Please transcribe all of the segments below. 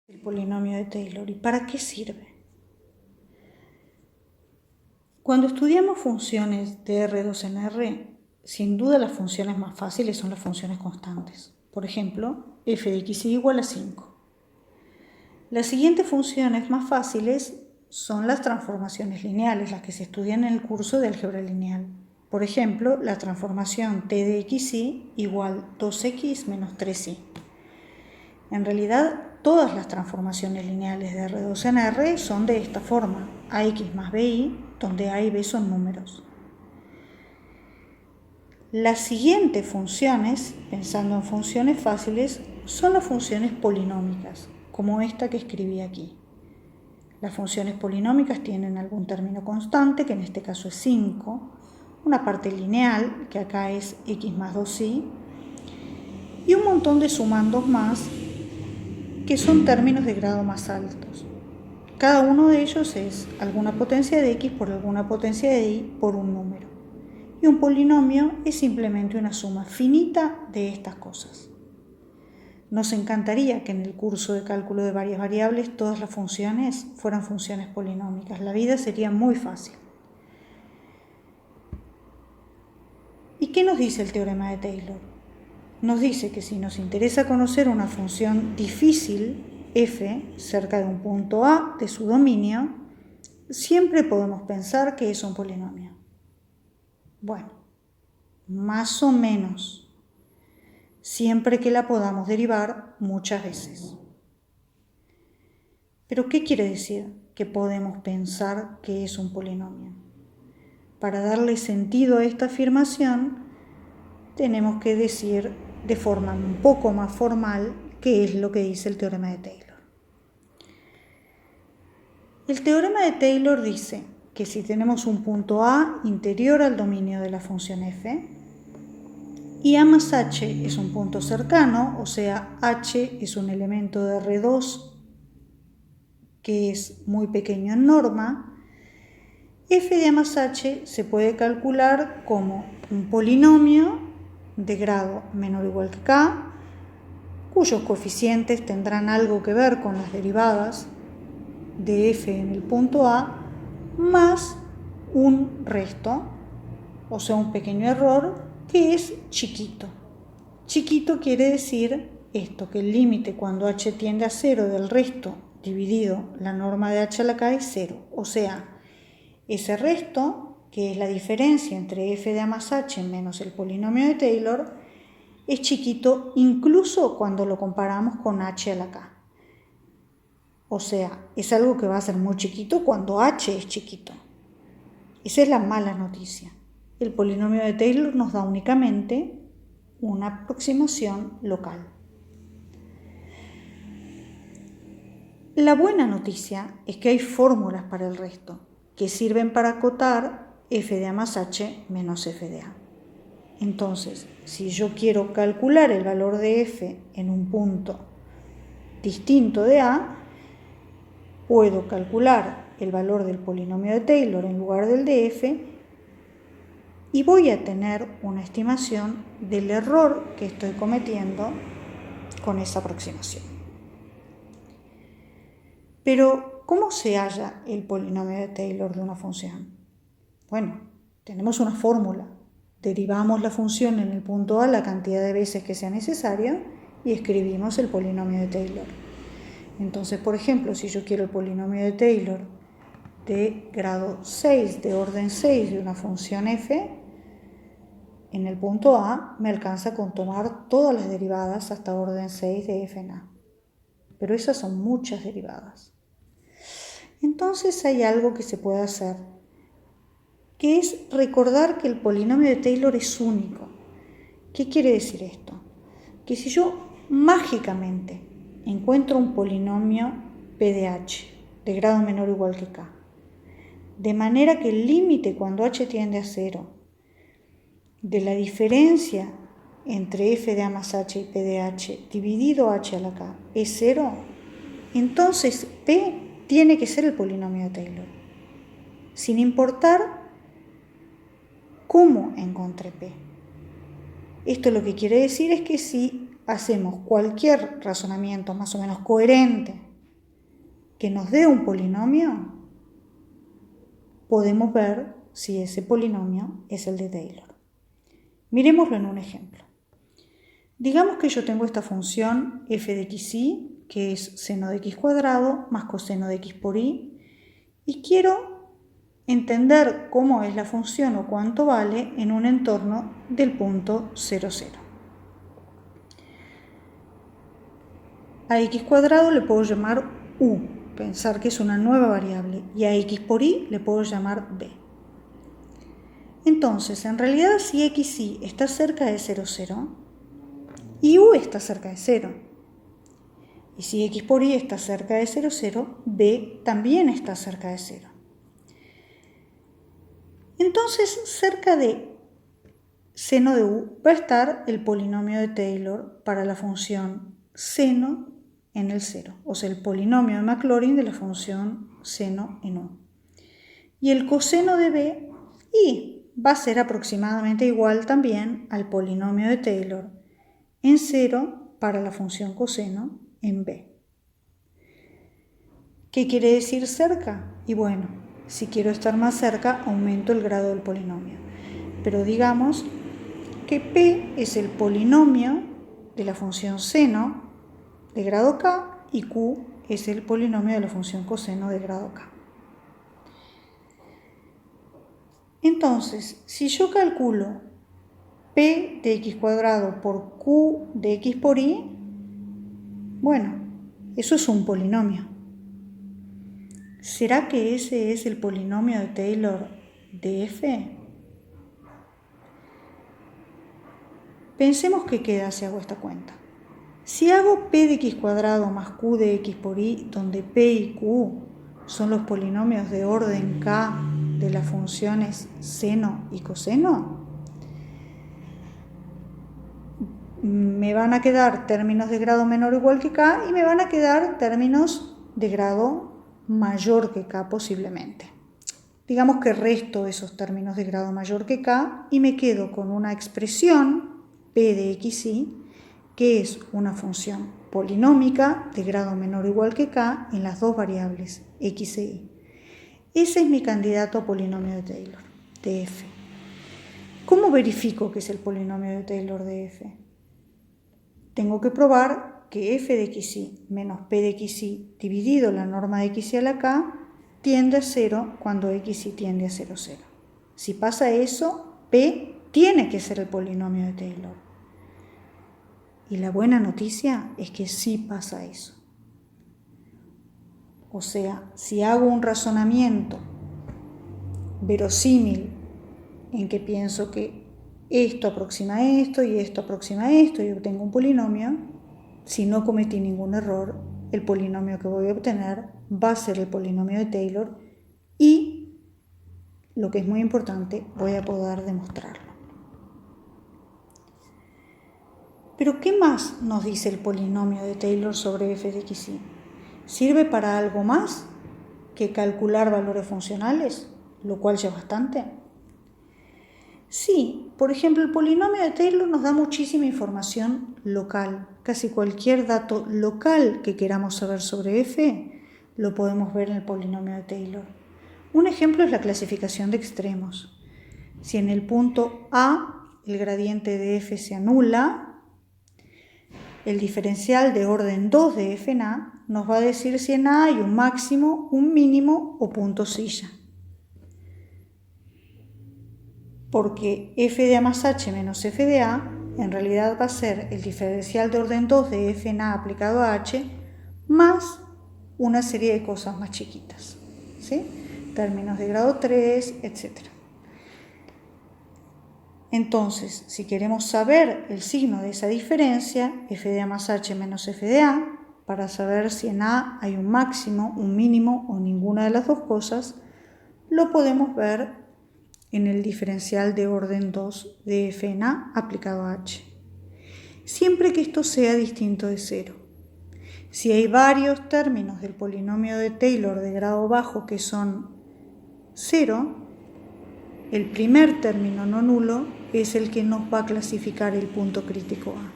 el polinomio de Taylor y para qué sirve. Cuando estudiamos funciones de R2 en R, sin duda las funciones más fáciles son las funciones constantes. Por ejemplo, f de x igual a 5. Las siguientes funciones más fáciles son las transformaciones lineales, las que se estudian en el curso de álgebra lineal. Por ejemplo, la transformación t de xy igual 2x menos 3y. En realidad, todas las transformaciones lineales de R2 en R son de esta forma: ax más bi, donde a y b son números. Las siguientes funciones, pensando en funciones fáciles, son las funciones polinómicas, como esta que escribí aquí. Las funciones polinómicas tienen algún término constante, que en este caso es 5, una parte lineal, que acá es x más 2y, y un montón de sumandos más, que son términos de grado más altos. Cada uno de ellos es alguna potencia de x por alguna potencia de y por un número. Y un polinomio es simplemente una suma finita de estas cosas. Nos encantaría que en el curso de cálculo de varias variables todas las funciones fueran funciones polinómicas. La vida sería muy fácil. ¿Y qué nos dice el teorema de Taylor? Nos dice que si nos interesa conocer una función difícil, f, cerca de un punto A de su dominio, siempre podemos pensar que es un polinomio. Bueno, más o menos, siempre que la podamos derivar muchas veces. ¿Pero qué quiere decir que podemos pensar que es un polinomio? Para darle sentido a esta afirmación, tenemos que decir de forma un poco más formal qué es lo que dice el teorema de Taylor. El teorema de Taylor dice que si tenemos un punto A interior al dominio de la función f, y A más h es un punto cercano, o sea, h es un elemento de R2 que es muy pequeño en norma, f de A más h se puede calcular como un polinomio de grado menor o igual que k, cuyos coeficientes tendrán algo que ver con las derivadas de f en el punto A, más un resto, o sea, un pequeño error, que es chiquito. Chiquito quiere decir esto, que el límite cuando h tiende a 0 del resto dividido la norma de h a la k es 0. O sea, ese resto, que es la diferencia entre f de A más h menos el polinomio de Taylor, es chiquito incluso cuando lo comparamos con h a la k. O sea, es algo que va a ser muy chiquito cuando h es chiquito. Esa es la mala noticia. El polinomio de Taylor nos da únicamente una aproximación local. La buena noticia es que hay fórmulas para el resto que sirven para acotar f de A más h menos f de A. Entonces, si yo quiero calcular el valor de f en un punto distinto de A, puedo calcular el valor del polinomio de Taylor en lugar del de f y voy a tener una estimación del error que estoy cometiendo con esa aproximación. Pero, ¿cómo se halla el polinomio de Taylor de una función? Bueno, tenemos una fórmula. Derivamos la función en el punto A la cantidad de veces que sea necesaria y escribimos el polinomio de Taylor. Entonces, por ejemplo, si yo quiero el polinomio de Taylor de grado 6, de orden 6 de una función f, en el punto A me alcanza con tomar todas las derivadas hasta orden 6 de f en A. Pero esas son muchas derivadas. Entonces hay algo que se puede hacer, que es recordar que el polinomio de Taylor es único. ¿Qué quiere decir esto? Que si yo mágicamente encuentro un polinomio p de h de grado menor o igual que k, de manera que el límite cuando h tiende a 0 de la diferencia entre f de A más h y p de h dividido h a la k es 0, entonces p tiene que ser el polinomio de Taylor, sin importar cómo encontré p. Esto lo que quiere decir es que si hacemos cualquier razonamiento más o menos coherente que nos dé un polinomio, podemos ver si ese polinomio es el de Taylor. Miremoslo en un ejemplo. Digamos que yo tengo esta función f de xy, que es seno de x cuadrado más coseno de x por y, y quiero entender cómo es la función o cuánto vale en un entorno del punto 0, 0. A x cuadrado le puedo llamar u, pensar que es una nueva variable, y a x por y le puedo llamar b. Entonces, en realidad, si xy está cerca de 0, 0, y u está cerca de 0. Y si x por y está cerca de 0, 0, b también está cerca de 0. Entonces, cerca de seno de u va a estar el polinomio de Taylor para la función seno en el 0, o sea, el polinomio de Maclaurin de la función seno en u. Y el coseno de b y va a ser aproximadamente igual también al polinomio de Taylor en 0 para la función coseno en b. ¿Qué quiere decir cerca? Y bueno, si quiero estar más cerca, aumento el grado del polinomio. Pero digamos que p es el polinomio de la función seno de grado k y q es el polinomio de la función coseno de grado k. Entonces, si yo calculo p de x cuadrado por q de x por y, bueno, eso es un polinomio. ¿Será que ese es el polinomio de Taylor de f? Pensemos qué queda si hago esta cuenta. Si hago p de x cuadrado más q de x por y, donde p y q son los polinomios de orden k de las funciones seno y coseno, me van a quedar términos de grado menor o igual que k y me van a quedar términos de grado mayor que k posiblemente. Digamos que resto esos términos de grado mayor que k y me quedo con una expresión p de xy, que es una función polinómica de grado menor o igual que k en las dos variables x e y. Ese es mi candidato a polinomio de Taylor, de f. ¿Cómo verifico que es el polinomio de Taylor de f? Tengo que probar que f de xy menos p de xy dividido la norma de xy a la k tiende a 0 cuando xy tiende a 0, 0. Si pasa eso, p tiene que ser el polinomio de Taylor. Y la buena noticia es que sí pasa eso. O sea, si hago un razonamiento verosímil en que pienso que esto aproxima a esto y esto aproxima a esto y obtengo un polinomio, si no cometí ningún error, el polinomio que voy a obtener va a ser el polinomio de Taylor y, lo que es muy importante, voy a poder demostrarlo. Pero ¿qué más nos dice el polinomio de Taylor sobre f de xy? ¿Sirve para algo más que calcular valores funcionales, lo cual ya es bastante? Sí, por ejemplo, el polinomio de Taylor nos da muchísima información local. Casi cualquier dato local que queramos saber sobre f lo podemos ver en el polinomio de Taylor. Un ejemplo es la clasificación de extremos. Si en el punto A el gradiente de f se anula, el diferencial de orden 2 de f en A nos va a decir si en A hay un máximo, un mínimo o punto silla. Porque f de A más h menos f de A en realidad va a ser el diferencial de orden 2 de f en A aplicado a h más una serie de cosas más chiquitas, ¿sí? Términos de grado 3, etc. Entonces, si queremos saber el signo de esa diferencia, f de A más h menos f de A, para saber si en A hay un máximo, un mínimo o ninguna de las dos cosas, lo podemos ver en el diferencial de orden 2 de f en A aplicado a h. Siempre que esto sea distinto de 0. Si hay varios términos del polinomio de Taylor de grado bajo que son 0, el primer término no nulo es el que nos va a clasificar el punto crítico A.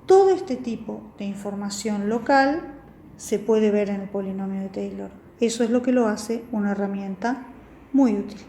Todo este tipo de información local se puede ver en el polinomio de Taylor. Eso es lo que lo hace una herramienta muy útil.